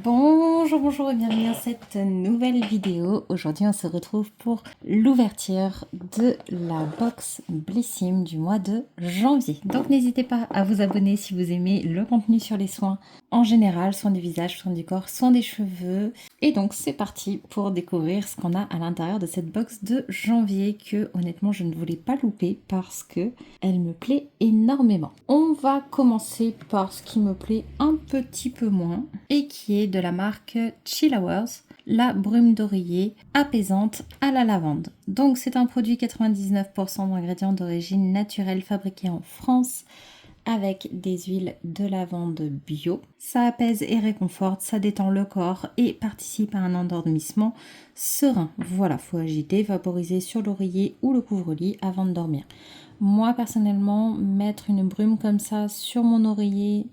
Bonjour et bienvenue dans cette nouvelle vidéo. Aujourd'hui on se retrouve pour l'ouverture de la box Blissim du mois de janvier. Donc n'hésitez pas à vous abonner si vous aimez le contenu sur les soins en général, soins du visage, soins du corps, soins des cheveux. Et donc c'est parti pour découvrir ce qu'on a à l'intérieur de cette box de janvier que honnêtement je ne voulais pas louper parce que elle me plaît énormément. On va commencer par ce qui me plaît un petit peu moins et qui est de la marque Chill Hours, la brume d'oreiller apaisante à la lavande. Donc c'est un produit 99% d'ingrédients d'origine naturelle fabriqués en France avec des huiles de lavande bio. Ça apaise et réconforte, ça détend le corps et participe à un endormissement serein. Voilà, faut agiter, vaporiser sur l'oreiller ou le couvre-lit avant de dormir. Moi personnellement, mettre une brume comme ça sur mon oreiller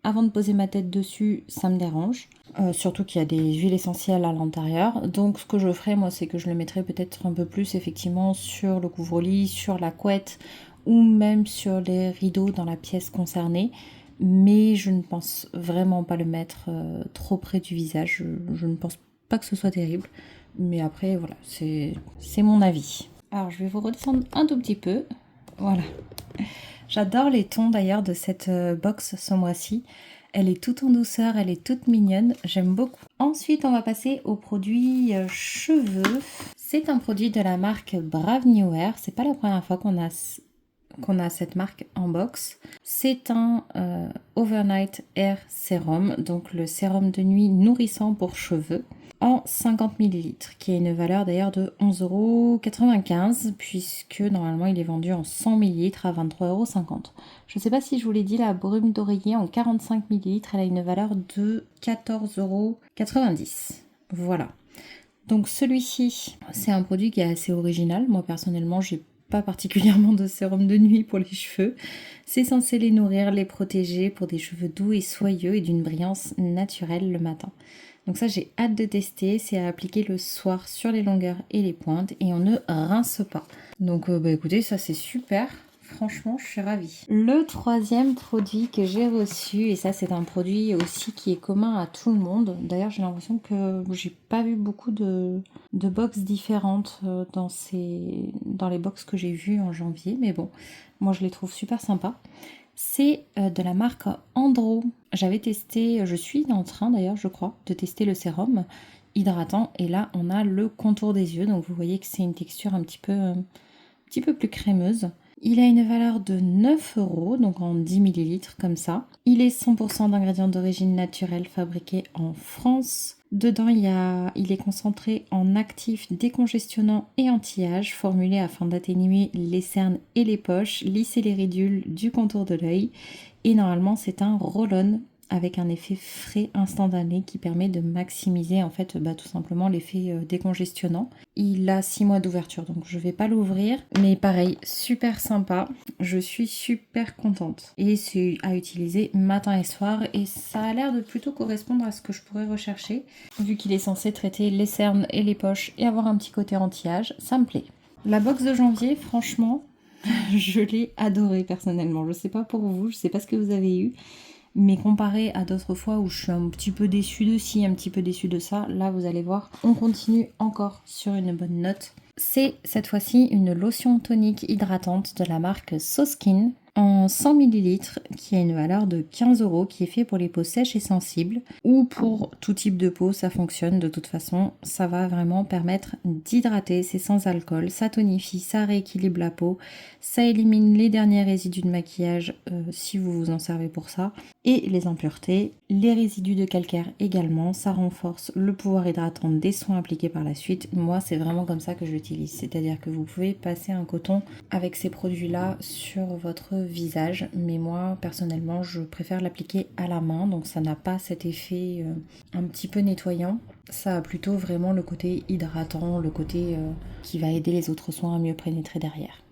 avant de poser ma tête dessus, ça me dérange. Surtout qu'il y a des huiles essentielles à l'intérieur. Donc ce que je ferais, moi, c'est que je le mettrais peut-être un peu plus effectivement sur le couvre-lit, sur la couette ou même sur les rideaux dans la pièce concernée. Mais je ne pense vraiment pas le mettre trop près du visage. Je ne pense pas que ce soit terrible. Mais après, voilà, c'est mon avis. Alors je vais vous redescendre un tout petit peu. Voilà. J'adore les tons d'ailleurs de cette box ce mois-ci. Elle est toute en douceur, elle est toute mignonne, j'aime beaucoup. Ensuite, on va passer au produit cheveux. C'est un produit de la marque Brave New Hair. C'est pas la première fois qu'on a cette marque en box. C'est un Overnight Hair Serum, donc le sérum de nuit nourrissant pour cheveux en 50 ml, qui a une valeur d'ailleurs de 11,95 €, puisque normalement il est vendu en 100 ml à 23,50 €. Je ne sais pas si je vous l'ai dit, la brume d'oreiller en 45 ml, elle a une valeur de 14,90 €. Voilà. Donc celui-ci, c'est un produit qui est assez original. Moi personnellement, j'ai pas particulièrement de sérum de nuit pour les cheveux. C'est censé les nourrir, les protéger pour des cheveux doux et soyeux et d'une brillance naturelle le matin. Donc ça, j'ai hâte de tester. C'est à appliquer le soir sur les longueurs et les pointes et on ne rince pas. Donc écoutez, ça c'est super. Franchement, je suis ravie. Le troisième produit que j'ai reçu, et ça c'est un produit aussi qui est commun à tout le monde. D'ailleurs, j'ai l'impression que j'ai pas vu beaucoup de box différentes dans les box que j'ai vues en janvier. Mais bon, moi je les trouve super sympas. C'est de la marque Andro. J'avais testé, je suis en train d'ailleurs, je crois, de tester le sérum hydratant. Et là, on a le contour des yeux. Donc vous voyez que c'est une texture un petit peu plus crémeuse. Il a une valeur de 9 €, donc en 10 ml comme ça. Il est 100% d'ingrédients d'origine naturelle fabriqués en France. Dedans, il est concentré en actifs décongestionnants et anti-âge, formulé afin d'atténuer les cernes et les poches, lisser les ridules du contour de l'œil. Et normalement, c'est un roll-on avec un effet frais instantané qui permet de maximiser en fait tout simplement l'effet décongestionnant. Il a 6 mois d'ouverture, donc je vais pas l'ouvrir, mais pareil, super sympa. Je suis super contente. Et c'est à utiliser matin et soir et ça a l'air de plutôt correspondre à ce que je pourrais rechercher. Vu qu'il est censé traiter les cernes et les poches et avoir un petit côté anti-âge, ça me plaît. La box de janvier, franchement, je l'ai adorée personnellement. Je sais pas pour vous, je sais pas ce que vous avez eu. Mais comparé à d'autres fois où je suis un petit peu déçue de ci, un petit peu déçue de ça, là vous allez voir, on continue encore sur une bonne note. C'est cette fois-ci une lotion tonique hydratante de la marque So Skin en 100 ml qui a une valeur de 15 €, qui est fait pour les peaux sèches et sensibles ou pour tout type de peau, ça fonctionne de toute façon. Ça va vraiment permettre d'hydrater, c'est sans alcool, ça tonifie, ça rééquilibre la peau, ça élimine les derniers résidus de maquillage si vous vous en servez pour ça et les impuretés, les résidus de calcaire également, ça renforce le pouvoir hydratant des soins appliqués par la suite. Moi c'est vraiment comme ça que je l'utilise, c'est-à-dire que vous pouvez passer un coton avec ces produits-là sur votre visage, mais moi personnellement je préfère l'appliquer à la main, donc ça n'a pas cet effet un petit peu nettoyant, ça a plutôt vraiment le côté hydratant, le côté qui va aider les autres soins à mieux pénétrer derrière.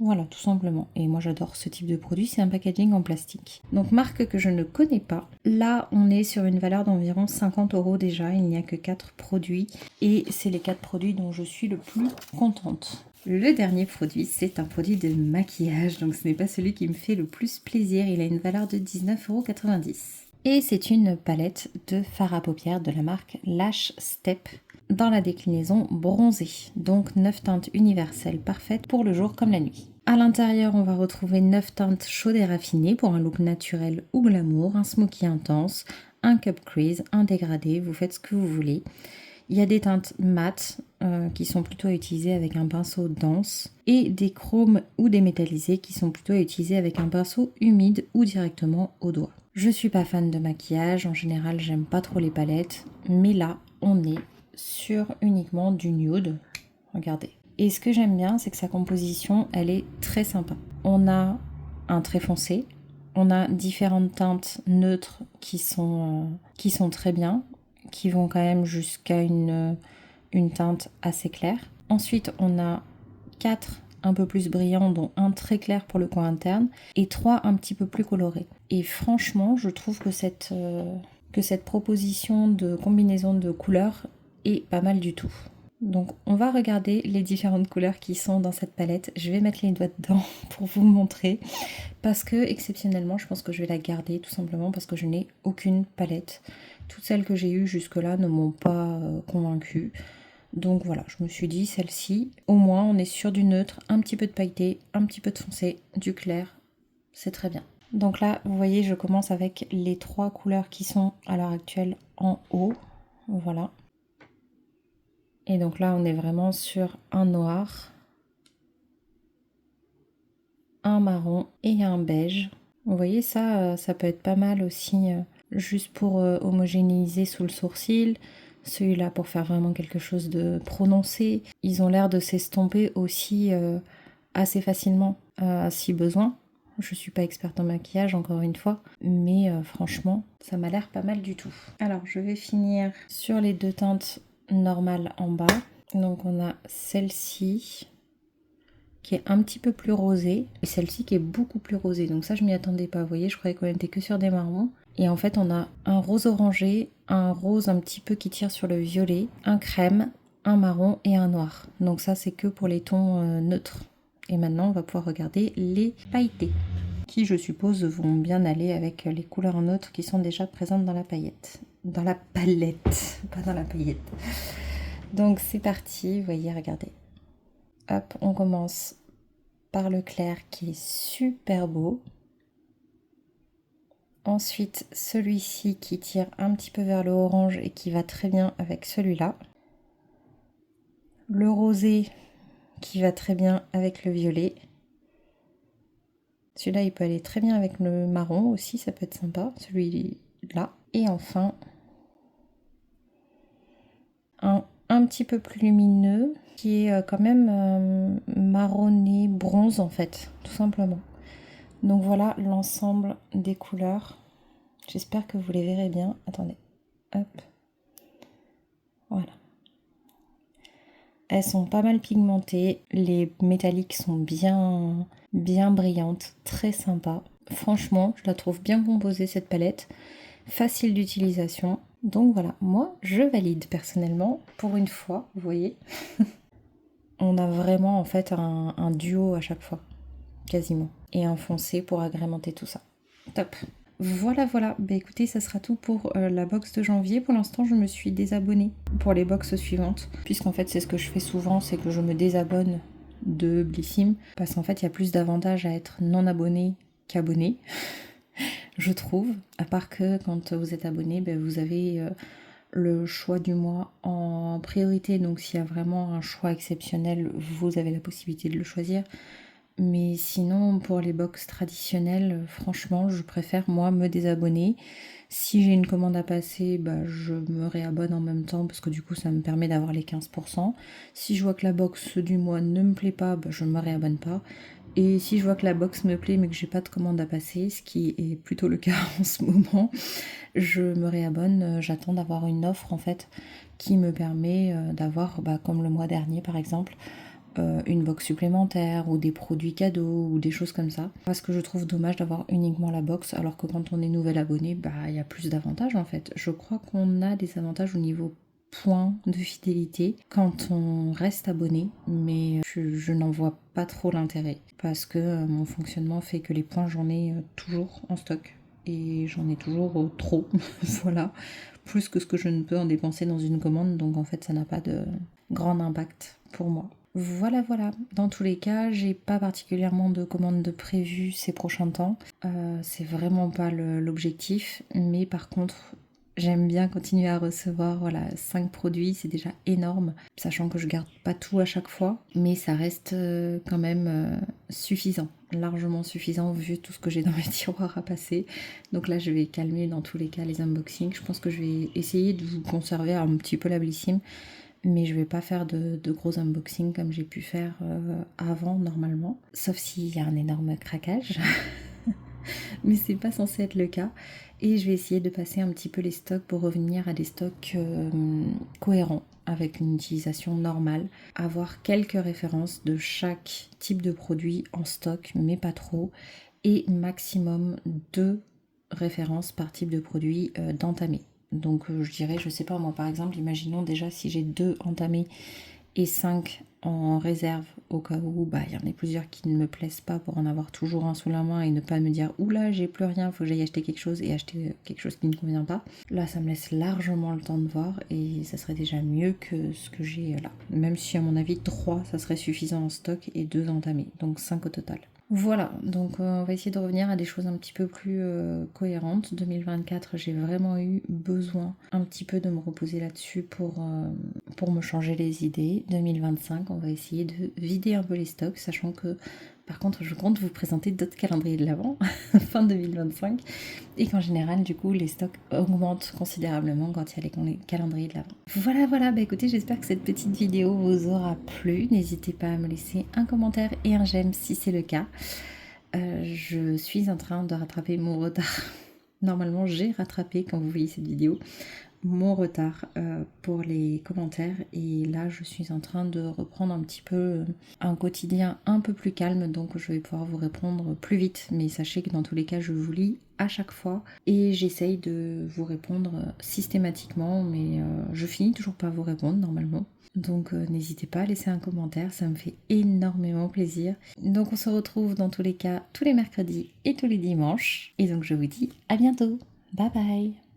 Voilà, tout simplement. Et moi j'adore ce type de produit, c'est un packaging en plastique. Donc marque que je ne connais pas. Là on est sur une valeur d'environ 50 € déjà, il n'y a que 4 produits. Et c'est les 4 produits dont je suis le plus contente. Le dernier produit, c'est un produit de maquillage, donc ce n'est pas celui qui me fait le plus plaisir, il a une valeur de 19,90 €. Et c'est une palette de fard à paupières de la marque Lash Step dans la déclinaison bronzée. Donc 9 teintes universelles parfaites pour le jour comme la nuit. À l'intérieur, on va retrouver 9 teintes chaudes et raffinées pour un look naturel ou glamour, un smoky intense, un cup crease, un dégradé, vous faites ce que vous voulez. Il y a des teintes mates qui sont plutôt à utiliser avec un pinceau dense et des chromes ou des métallisés qui sont plutôt à utiliser avec un pinceau humide ou directement au doigt. Je suis pas fan de maquillage, en général j'aime pas trop les palettes, mais là on est sur uniquement du nude, regardez. Et ce que j'aime bien, c'est que sa composition, elle est très sympa. On a un trait foncé, on a différentes teintes neutres qui sont très bien, qui vont quand même jusqu'à une teinte assez claire. Ensuite, on a 4 un peu plus brillants, dont un très clair pour le coin interne, et 3 un petit peu plus colorés. Et franchement, je trouve que cette proposition de combinaison de couleurs est pas mal du tout. Donc on va regarder les différentes couleurs qui sont dans cette palette. Je vais mettre les doigts dedans pour vous montrer. Parce que exceptionnellement, je pense que je vais la garder tout simplement parce que je n'ai aucune palette. Toutes celles que j'ai eues jusque-là ne m'ont pas convaincue. Donc voilà, je me suis dit celle-ci, au moins on est sur du neutre, un petit peu de pailleté, un petit peu de foncé, du clair. C'est très bien. Donc là, vous voyez, je commence avec les 3 couleurs qui sont à l'heure actuelle en haut. Voilà. Et donc là, on est vraiment sur un noir, un marron et un beige. Vous voyez, ça peut être pas mal aussi, juste pour homogénéiser sous le sourcil. Celui-là pour faire vraiment quelque chose de prononcé. Ils ont l'air de s'estomper aussi assez facilement si besoin. Je suis pas experte en maquillage encore une fois, mais franchement, ça m'a l'air pas mal du tout. Alors, je vais finir sur les 2 teintes normales en bas. Donc on a celle-ci qui est un petit peu plus rosée et celle-ci qui est beaucoup plus rosée. Donc ça je m'y attendais pas, vous voyez, je croyais qu'on était que sur des marrons. Et en fait on a un rose orangé, un rose un petit peu qui tire sur le violet, un crème, un marron et un noir. Donc ça c'est que pour les tons neutres. Et maintenant on va pouvoir regarder les pailletés qui je suppose vont bien aller avec les couleurs neutres qui sont déjà présentes dans la paillette. Dans la palette, pas dans la paillette. Donc c'est parti, vous voyez, regardez. Hop, on commence par le clair qui est super beau. Ensuite, celui-ci qui tire un petit peu vers le orange et qui va très bien avec celui-là. Le rosé qui va très bien avec le violet. Celui-là, il peut aller très bien avec le marron aussi, ça peut être sympa. Celui-là. Et enfin, un petit peu plus lumineux qui est quand même marronné bronze en fait, tout simplement. Donc voilà l'ensemble des couleurs. J'espère que vous les verrez bien. Attendez, hop, voilà. Elles sont pas mal pigmentées, les métalliques sont bien brillantes, très sympa. Franchement, je la trouve bien composée cette palette, facile d'utilisation. Donc voilà, moi je valide personnellement, pour une fois, vous voyez. On a vraiment en fait un duo à chaque fois, quasiment. Et un foncé pour agrémenter tout ça. Top. Voilà. Bah écoutez, ça sera tout pour la box de janvier. Pour l'instant, je me suis désabonnée pour les boxes suivantes. Puisqu'en fait, c'est ce que je fais souvent, c'est que je me désabonne de Blissim. Parce qu'en fait, il y a plus d'avantages à être non abonné qu'abonné. Je trouve. À part que quand vous êtes abonné, bah, vous avez le choix du mois en priorité. Donc s'il y a vraiment un choix exceptionnel, vous avez la possibilité de le choisir. Mais sinon, pour les box traditionnelles, franchement, je préfère, moi, me désabonner. Si j'ai une commande à passer, bah, je me réabonne en même temps, parce que du coup, ça me permet d'avoir les 15%. Si je vois que la box du mois ne me plaît pas, bah, je ne me réabonne pas. Et si je vois que la box me plaît, mais que j'ai pas de commande à passer, ce qui est plutôt le cas en ce moment, je me réabonne. J'attends d'avoir une offre, en fait, qui me permet d'avoir, bah, comme le mois dernier, par exemple, une box supplémentaire ou des produits cadeaux ou des choses comme ça. Parce que je trouve dommage d'avoir uniquement la box alors que quand on est nouvel abonné, bah il y a plus d'avantages en fait. Je crois qu'on a des avantages au niveau points de fidélité quand on reste abonné, mais je n'en vois pas trop l'intérêt parce que mon fonctionnement fait que les points j'en ai toujours en stock et j'en ai toujours trop, voilà, plus que ce que je ne peux en dépenser dans une commande, donc en fait ça n'a pas de grand impact pour moi. Voilà, voilà. Dans tous les cas, j'ai pas particulièrement de commandes de prévues ces prochains temps. C'est vraiment pas l'objectif, mais par contre, j'aime bien continuer à recevoir 5 produits, c'est déjà énorme, sachant que je garde pas tout à chaque fois, mais ça reste quand même suffisant, largement suffisant vu tout ce que j'ai dans mes tiroirs à passer. Donc là, je vais calmer dans tous les cas les unboxings. Je pense que je vais essayer de vous conserver un petit peu la Blissim, mais je vais pas faire de gros unboxings comme j'ai pu faire avant normalement, sauf s'il y a un énorme craquage. Mais c'est pas censé être le cas. Et je vais essayer de passer un petit peu les stocks pour revenir à des stocks cohérents avec une utilisation normale. Avoir quelques références de chaque type de produit en stock, mais pas trop. Et maximum 2 références par type de produit d'entamé. Donc je dirais, je sais pas moi par exemple, imaginons déjà si j'ai 2 entamés et 5 en réserve au cas où il y en a plusieurs qui ne me plaisent pas pour en avoir toujours un sous la main et ne pas me dire oula j'ai plus rien, faut que j'aille acheter quelque chose et acheter quelque chose qui ne me convient pas. Là ça me laisse largement le temps de voir et ça serait déjà mieux que ce que j'ai là. Même si à mon avis 3 ça serait suffisant en stock et 2 entamés, donc 5 au total. Voilà, donc on va essayer de revenir à des choses un petit peu plus cohérentes. 2024, j'ai vraiment eu besoin un petit peu de me reposer là-dessus pour me changer les idées. 2025, on va essayer de vider un peu les stocks, sachant que par contre je compte vous présenter d'autres calendriers de l'Avent fin 2025 et qu'en général du coup les stocks augmentent considérablement quand il y a les calendriers de l'Avent. Voilà, écoutez, j'espère que cette petite vidéo vous aura plu. N'hésitez pas à me laisser un commentaire et un j'aime si c'est le cas. Je suis en train de rattraper mon retard. Normalement j'ai rattrapé, quand vous voyez cette vidéo, mon retard pour les commentaires et là je suis en train de reprendre un petit peu un quotidien un peu plus calme, donc je vais pouvoir vous répondre plus vite, mais sachez que dans tous les cas je vous lis à chaque fois et j'essaye de vous répondre systématiquement, mais je finis toujours par vous répondre normalement. Donc n'hésitez pas à laisser un commentaire, ça me fait énormément plaisir. Donc on se retrouve dans tous les cas tous les mercredis et tous les dimanches et donc je vous dis à bientôt. Bye bye.